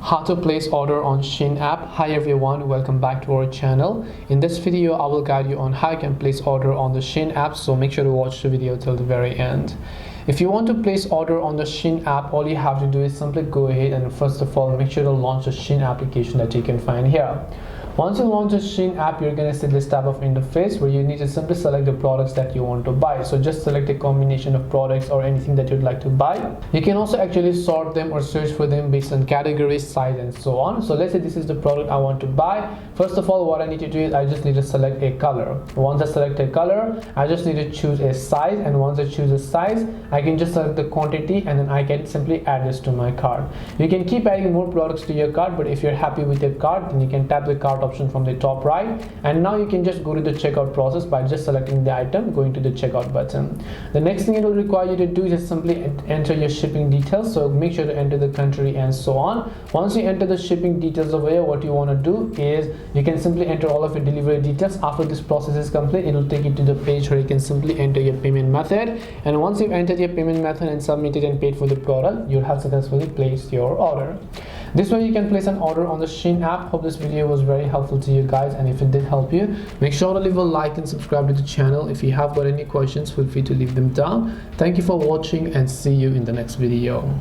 How to place order on Shein app. Hi everyone, welcome back to our channel. In this video I will guide you on how you can place order on the Shein app, so make sure to watch the video till the very end. If you want to place order on the Shein app, all you have to do is simply go ahead and first of all make sure to launch the Shein application that you can find here. Once you launch the Shein app, you're going to see this type of interface where you need to simply select the products that you want to buy. So just select a combination of products or anything that you'd like to buy. You can also actually sort them or search for them based on categories, size, and so on. So let's say this is the product I want to buy. First of all, what I need to do is I just need to select a color. Once I select a color, I just need to choose a size, and once I choose a size, I can just select the quantity and then I can simply add this to my cart. You can keep adding more products to your cart, but if you're happy with your cart, then you can tap the cart option from the top right, and now you can just go to the checkout process by just selecting the item, going to the checkout button. The next thing it will require you to do is just simply enter your shipping details, so make sure to enter the country and so on. Once you enter the shipping details over here, what you want to do is you can simply enter all of your delivery details. After this process is complete, it will take you to the page where you can simply enter your payment method, and once you've entered your payment method and submitted and paid for the product, you'll have successfully placed your order. This way you can place an order on the Shein app. Hope this video was very helpful to you guys, and if it did help you, make sure to leave a like and subscribe to the channel. If you have got any questions, feel free to leave them down. Thank you for watching and see you in the next video.